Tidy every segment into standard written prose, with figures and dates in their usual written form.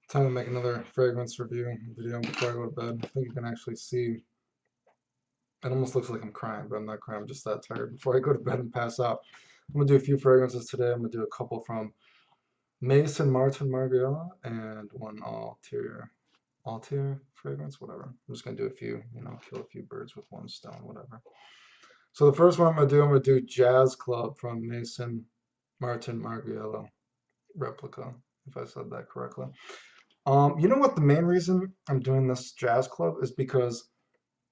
Time to make another fragrance review video before I go to bed. I think you can actually see, it almost looks like I'm crying, but I'm not crying, I'm just that tired. Before I go to bed and pass out, I'm gonna do a few fragrances today. I'm gonna do a couple from Maison Martin Margiela and one Altair fragrance, whatever. I'm just gonna do a few, kill a few birds with one stone, whatever. So the first one I'm gonna do Jazz Club from Maison Martin Margiela replica, if I said that correctly. You know what? The main reason I'm doing this jazz club is because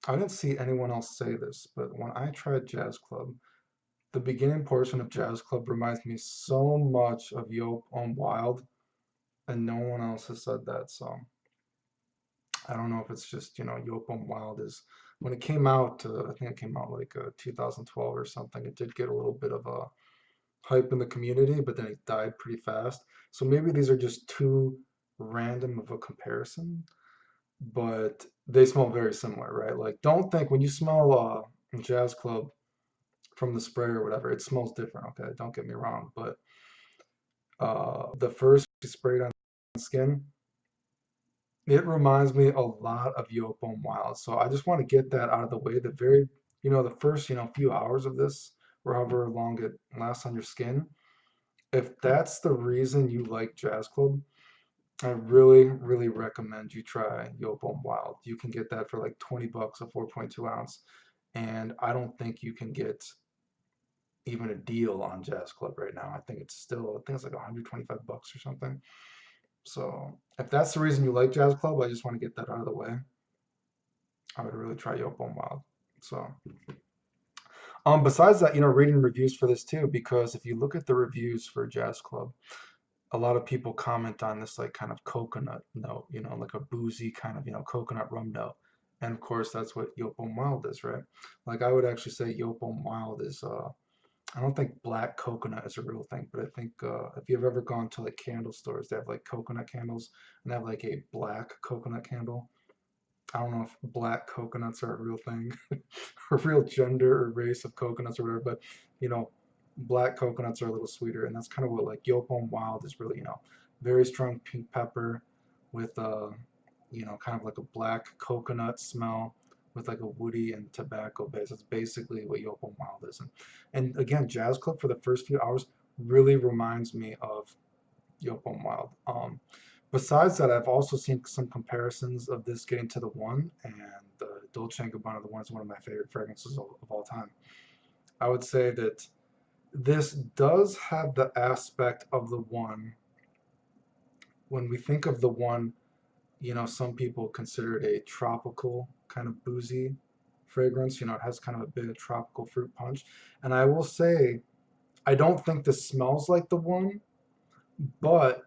I didn't see anyone else say this, but when I tried jazz club, the beginning portion of jazz club reminds me so much of Yope on Wild, and no one else has said that. So I don't know if it's just, Yope on Wild is when it came out. I think it came out like 2012 or something. It did get a little bit of a hype in the community, but then it died pretty fast. So maybe these are just too random of a comparison, but they smell very similar, right? Like, don't think when you smell Jazz Club from the spray or whatever, it smells different. Okay, don't get me wrong, but the first you sprayed on skin, it reminds me a lot of Yopon Wild. So I just want to get that out of the way. The first, few hours of this, or however long it lasts on your skin. If that's the reason you like Jazz Club, I really, really recommend you try Yopon Wild. You can get that for like 20 bucks, a 4.2 ounce. And I don't think you can get even a deal on Jazz Club right now. I think it's like 125 bucks or something. So if that's the reason you like Jazz Club, I just want to get that out of the way. I would really try Yopon Wild. So, besides that, reading reviews for this too, because if you look at the reviews for Jazz Club, a lot of people comment on this like kind of coconut note, like a boozy kind of, coconut rum note. And of course, that's what Yopon Wild is, right? Like I would actually say Yopon Wild is, I don't think black coconut is a real thing, but I think if you've ever gone to like candle stores, they have like coconut candles and they have like a black coconut candle. I don't know if black coconuts are a real thing, a real gender or race of coconuts or whatever, but you know, black coconuts are a little sweeter, and that's kind of what like Yopon Wild is really, very strong pink pepper with kind of like a black coconut smell with like a woody and tobacco base. That's basically what Yopon Wild is. And again, Jazz Club for the first few hours really reminds me of Yopon Wild. Besides that, I've also seen some comparisons of this getting to the one, and the Dolce & Gabbana the one is one of my favorite fragrances of all time. I would say that this does have the aspect of the one. When we think of the one, some people consider it a tropical kind of boozy fragrance. It has kind of a bit of tropical fruit punch. And I will say, I don't think this smells like the one, but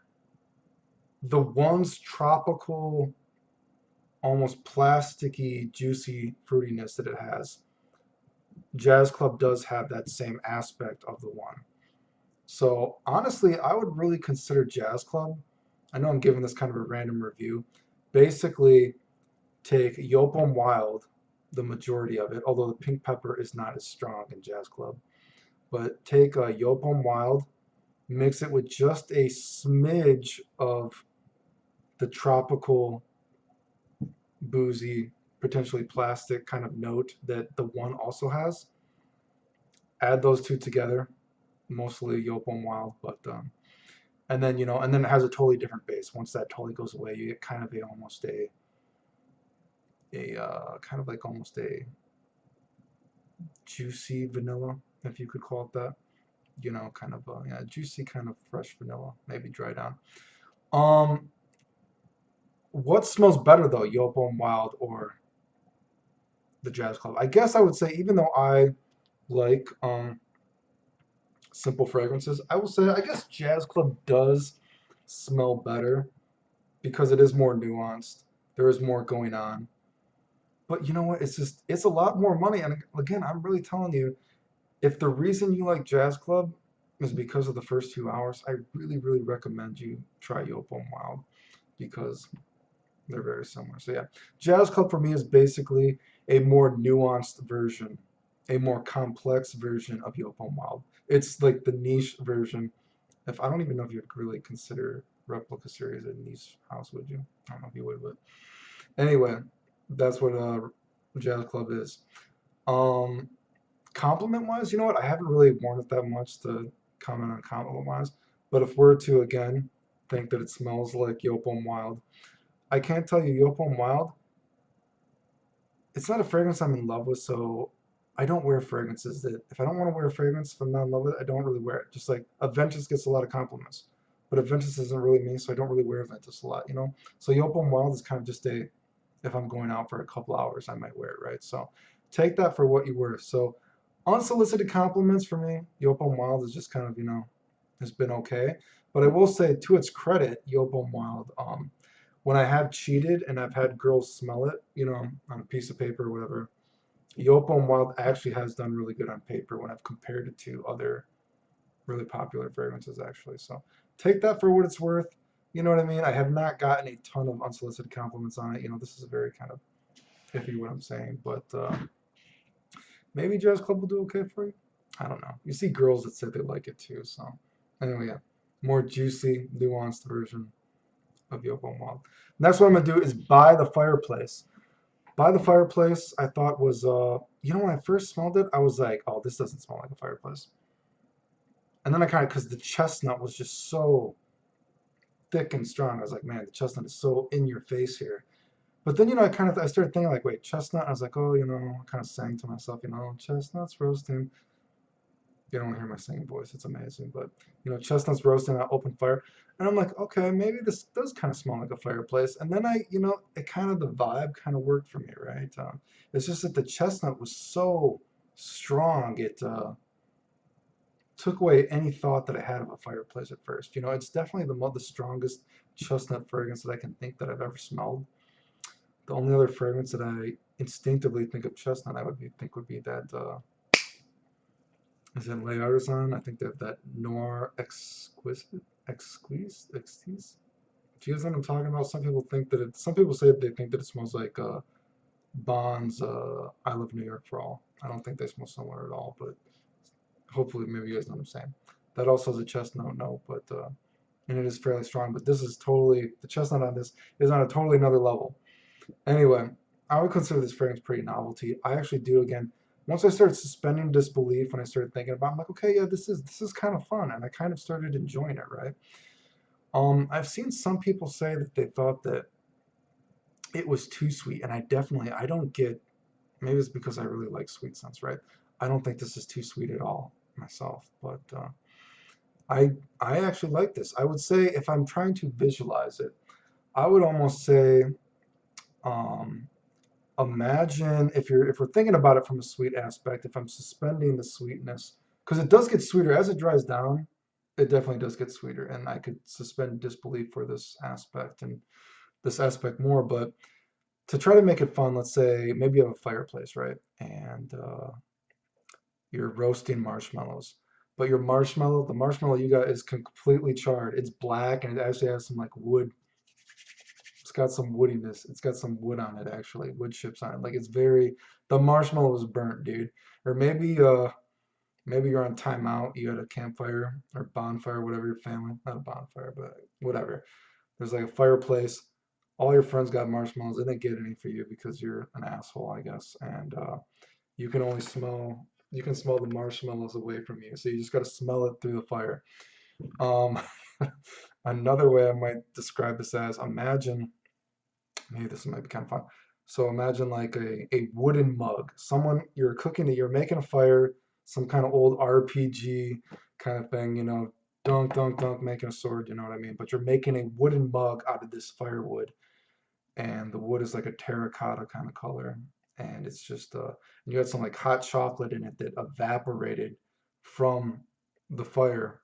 the one's tropical, almost plasticky, juicy fruitiness that it has, Jazz Club does have that same aspect of the one. So honestly, I would really consider Jazz Club. I know I'm giving this kind of a random review. Basically, take Yopon Wild, the majority of it, although the pink pepper is not as strong in Jazz Club. But take Yopon Wild, mix it with just a smidge of the tropical, boozy, potentially plastic kind of note that the one also has. Add those two together, mostly Yopon Wild, but and then it has a totally different base. Once that totally goes away, you get kind of a almost a kind of like almost a juicy vanilla, if you could call it that. Kind of yeah, juicy kind of fresh vanilla, maybe dry down. Um, what smells better though, Yopon Wild or the Jazz Club? I guess I would say even though I like simple fragrances, I will say I guess Jazz Club does smell better because it is more nuanced. There is more going on. But you know what? It's a lot more money. And again, I'm really telling you, if the reason you like Jazz Club is because of the first 2 hours, I really, really recommend you try Yopon Wild because they're very similar. So yeah, Jazz Club for me is basically a more nuanced version, a more complex version of Yopon Wild. It's like the niche version, If I don't even know if you'd really consider replica series a niche house, would you? I don't know if you would, but anyway, that's what Jazz Club is. Um, Compliment wise, you know what? I haven't really worn it that much to comment on compliment wise, but if we're to again think that it smells like Yopom Wild, I can't tell you Yopom Wild. It's not a fragrance I'm in love with, so I don't wear fragrances that if I don't want to wear a fragrance, if I'm not in love with it, I don't really wear it. Just like Aventus gets a lot of compliments, but Aventus isn't really me, so I don't really wear Aventus a lot, you know? So Yopom Wild is kind of just a, if I'm going out for a couple hours, I might wear it, right? So take that for what you were. So unsolicited compliments for me, Yopom Wild is just kind of, has been okay. But I will say, to its credit, Yopom Wild, when I have cheated and I've had girls smell it, on a piece of paper or whatever, Yopom Wild actually has done really good on paper when I've compared it to other really popular fragrances, actually. So take that for what it's worth. You know what I mean? I have not gotten a ton of unsolicited compliments on it. This is a very kind of iffy what I'm saying, but maybe Jazz Club will do okay for you. I don't know. You see girls that say they like it too. So anyway, yeah, more juicy, nuanced version of Yopom Wild. Next, what I'm gonna do is buy the Fireplace. By the Fireplace, I thought was, when I first smelled it, I was like, oh, this doesn't smell like a fireplace. And then I kind of, because the chestnut was just so thick and strong, I was like, man, the chestnut is so in your face here. But then, I started thinking like, wait, chestnut. I was like, oh, I kind of sang to myself, chestnuts roasting. You don't hear my singing voice. It's amazing. But, chestnuts roasting on open fire. And I'm like, okay, maybe this does kind of smell like a fireplace. And then it kind of, the vibe kind of worked for me, right? It's just that the chestnut was so strong. It took away any thought that I had of a fireplace at first. It's definitely the strongest chestnut fragrance that I can think that I've ever smelled. The only other fragrance that I instinctively think of chestnut, think would be that, is it Les Artisans? I think they have that Noir Exquisite, Exquise. Do you guys know what I'm talking about? Some people say that they think that it smells like Bond's I Love New York for All. I don't think they smell similar at all, but hopefully maybe you guys know what I'm saying. That also has a chestnut note, but and it is fairly strong. But this is totally, the chestnut on this is on a totally another level. Anyway, I would consider this fragrance pretty novelty. I actually do again. Once I started suspending disbelief, when I started thinking about it, I'm like, okay, yeah, this is kind of fun, and I kind of started enjoying it, right? I've seen some people say that they thought that it was too sweet, and I don't get. Maybe it's because I really like sweet scents, right? I don't think this is too sweet at all myself, but I actually like this. I would say if I'm trying to visualize it, I would almost say, um, imagine if we're thinking about it from a sweet aspect, if I'm suspending the sweetness, because it does get sweeter as it dries down, it definitely does get sweeter, and I could suspend disbelief for this aspect and this aspect more. But to try to make it fun, let's say maybe you have a fireplace, right? And you're roasting marshmallows. But the marshmallow you got is completely charred. It's black and it actually has some like wood. It's got some woodiness. It's got some wood on it actually, wood chips on it. Like it's very, the marshmallow is burnt, dude. Or maybe you're on timeout. You got a campfire or bonfire, whatever your family, not a bonfire, but whatever. There's like a fireplace. All your friends got marshmallows. They didn't get any for you because you're an asshole, I guess. And you can only smell you can smell the marshmallows away from you. So you just got to smell it through the fire. Um, Another way I might describe this as, imagine, maybe this might be kind of fun. So imagine like a wooden mug. You're cooking it, you're making a fire, some kind of old RPG kind of thing, dunk, dunk, dunk, making a sword, you know what I mean? But you're making a wooden mug out of this firewood, and the wood is like a terracotta kind of color, and it's just you had some like hot chocolate in it that evaporated from the fire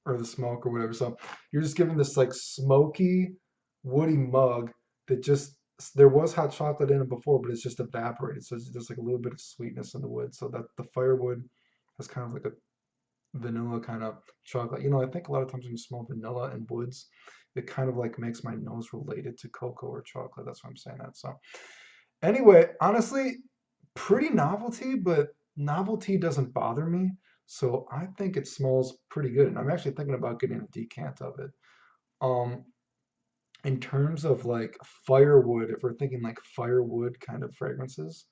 or the smoke or whatever. So you're just giving this like smoky, woody mug that just, there was hot chocolate in it before, but it's just evaporated. So it's just like a little bit of sweetness in the wood. So that the firewood has kind of like a vanilla kind of chocolate. I think a lot of times when you smell vanilla and woods, it kind of like makes my nose related to cocoa or chocolate. That's why I'm saying that. So anyway, honestly, pretty novelty, but novelty doesn't bother me. So I think it smells pretty good, and I'm actually thinking about getting a decant of it. Um, in terms of like firewood, if we're thinking like firewood kind of fragrances,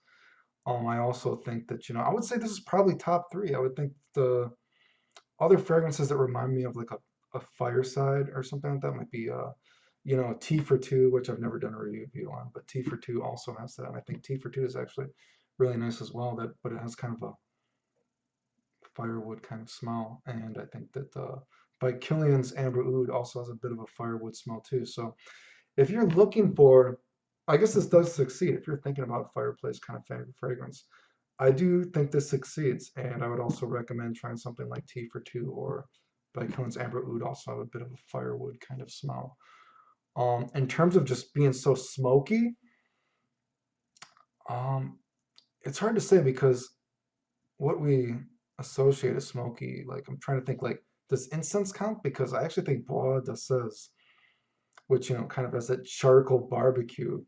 I also think that, I would say this is probably top three. I would think the other fragrances that remind me of like a fireside or something like that might be Tea for Two, which I've never done a review on, but Tea for Two also has that. And I think Tea for Two is actually really nice as well. But it has kind of a firewood kind of smell. And I think that by Killian's Amber Oud also has a bit of a firewood smell too. So if you're looking for, I guess this does succeed. If you're thinking about fireplace kind of fragrance, I do think this succeeds. And I would also recommend trying something like Tea for Two or by Killian's Amber Oud also have a bit of a firewood kind of smell. In terms of just being so smoky, um, it's hard to say because what we associate as smoky, like I'm trying to think like, does incense count? Because I actually think bois d'assaise, which kind of has that charcoal barbecue,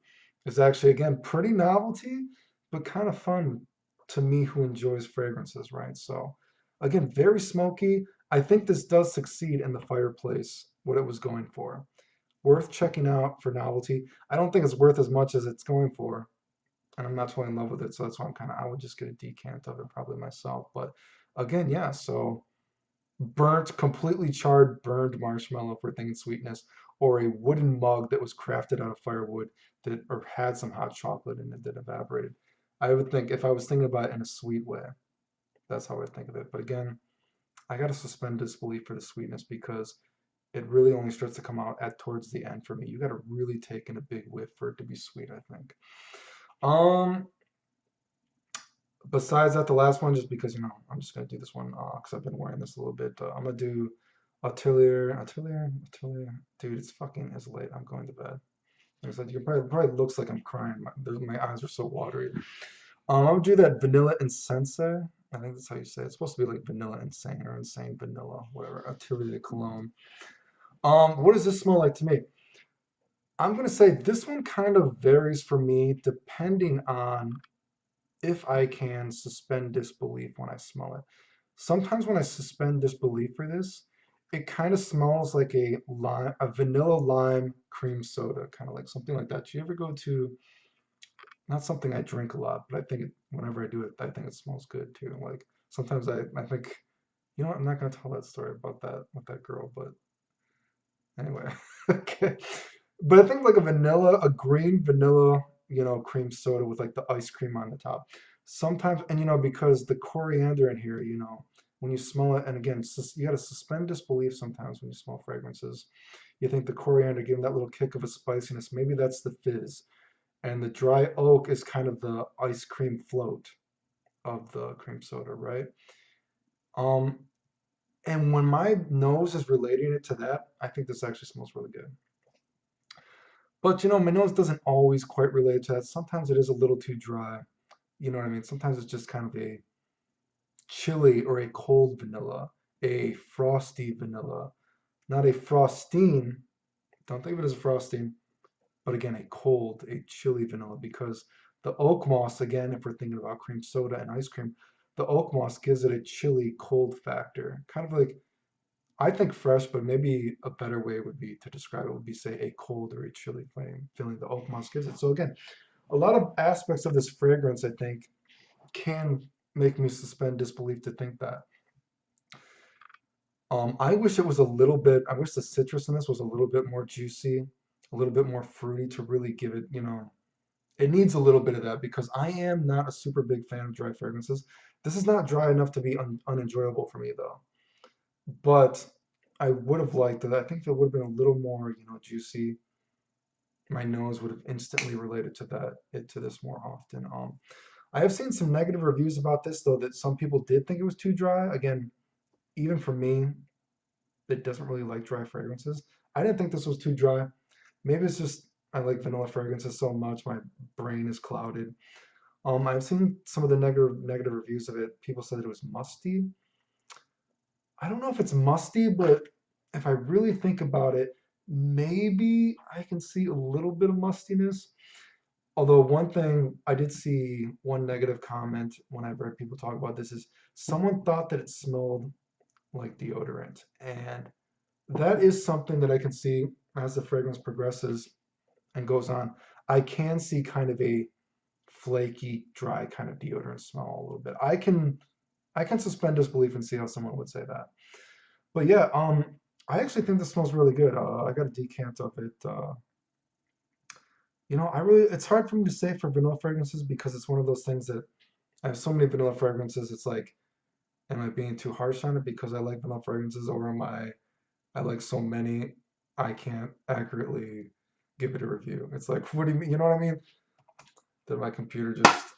is actually again pretty novelty, but kind of fun to me who enjoys fragrances, right? So again, very smoky. I think this does succeed in the fireplace, what it was going for. Worth checking out for novelty. I don't think it's worth as much as it's going for, and I'm not totally in love with it, so that's why I would just get a decant of it probably myself. But again, yeah, so burnt, completely charred, burned marshmallow for thinking sweetness, or a wooden mug that was crafted out of firewood that or had some hot chocolate in it that evaporated. I would think if I was thinking about it in a sweet way, that's how I would think of it. But again, I gotta suspend disbelief for the sweetness because it really only starts to come out at towards the end for me. You gotta really take in a big whiff for it to be sweet, I think. Um, Besides that, the last one, just because I'm just gonna do this one because I've been wearing this a little bit. I'm gonna do Atelier. Dude, it's late. I'm going to bed. Like I said, you probably looks like I'm crying. My eyes are so watery. I'm gonna do that vanilla incense. I think that's how you say it. It's supposed to be like vanilla insane or insane vanilla, whatever. Atelier cologne. What does this smell like to me? I'm gonna say this one kind of varies for me depending on if I can suspend disbelief when I smell it. Sometimes when I suspend disbelief for this, it kind of smells like a vanilla lime cream soda, kind of like something like that. Do you ever go to, not something I drink a lot, but I think whenever I do it, I think it smells good too. Like sometimes I think, what, I'm not gonna tell that story about that with that girl, but anyway. Okay. But I think like a green vanilla, cream soda with like the ice cream on the top. Sometimes, and because the coriander in here, when you smell it, and again, you got to suspend disbelief sometimes when you smell fragrances. You think the coriander giving that little kick of a spiciness, maybe that's the fizz. And the dry oak is kind of the ice cream float of the cream soda, right? Um, and when my nose is relating it to that, I think this actually smells really good. But my nose doesn't always quite relate to that. Sometimes it is a little too dry. You know what I mean? Sometimes it's just kind of a chili or a cold vanilla, a frosty vanilla, not a frosting. Don't think of it as a frosting, but again, a chili vanilla because the oak moss, again, if we're thinking about cream soda and ice cream, the oak moss gives it a chili cold factor. Kind of like, I think fresh, but maybe a better way would be to describe it would be say a cold or a chili feeling the oak moss gives it. So again, a lot of aspects of this fragrance, I think, can make me suspend disbelief to think that. I wish it was a little bit, I wish the citrus in this was a little bit more juicy, a little bit more fruity to really give it, it needs a little bit of that because I am not a super big fan of dry fragrances. This is not dry enough to be unenjoyable for me though. But I would have liked it. I think if it would have been a little more, juicy, my nose would have instantly related to to this more often. I have seen some negative reviews about this though, that some people did think it was too dry. Again, even for me, that doesn't really like dry fragrances, I didn't think this was too dry. Maybe it's just I like vanilla fragrances so much, my brain is clouded. I've seen some of the negative reviews of it. People said that it was musty. I don't know if it's musty, but if I really think about it, maybe I can see a little bit of mustiness. Although one thing I did see one negative comment when I've heard people talk about this is someone thought that it smelled like deodorant, and that is something that I can see as the fragrance progresses and goes on. I can see kind of a flaky, dry kind of deodorant smell a little bit. I can suspend disbelief and see how someone would say that. But yeah, I actually think this smells really good. I got a decant of it. It's hard for me to say for vanilla fragrances because it's one of those things that I have so many vanilla fragrances. It's like, am I being too harsh on it because I like vanilla fragrances, or I like so many, I can't accurately give it a review. It's like, what do you mean? You know what I mean? Did my computer just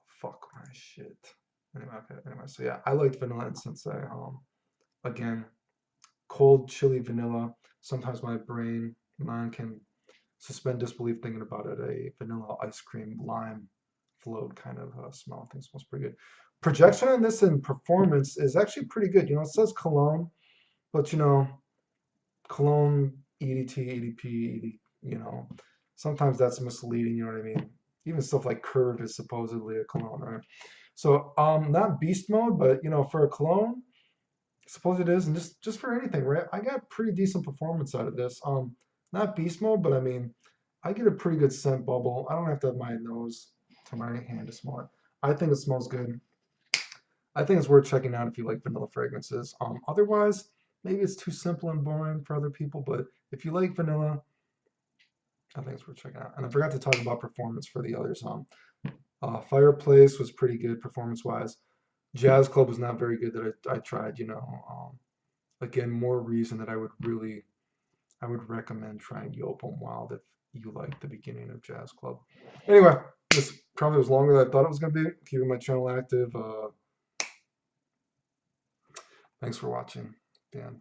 fuck my shit? Anyway, okay. Anyway, so yeah, I liked vanilla incense. Again, cold, chili vanilla. Sometimes my mind can suspend disbelief thinking about it. A vanilla ice cream lime float kind of smell. I think it smells pretty good. Projection on this and performance is actually pretty good. It says cologne, but cologne, EDT, EDP, sometimes that's misleading. You know what I mean? Even stuff like Curve is supposedly a cologne, right? So, not beast mode, but for a cologne, suppose it is, and just for anything, right? I got pretty decent performance out of this. Not beast mode, but I mean, I get a pretty good scent bubble. I don't have to have my nose to my hand to smell it. I think it smells good. I think it's worth checking out if you like vanilla fragrances. Otherwise, maybe it's too simple and boring for other people, but if you like vanilla, I think it's worth checking out. And I forgot to talk about performance for the others. Fireplace was pretty good performance-wise. Jazz Club was not very good that I tried. Again, more reason that I would recommend trying Yopum Wild if you like the beginning of Jazz Club. Anyway, this probably was longer than I thought it was going to be. Keeping my channel active. Thanks for watching, Dan.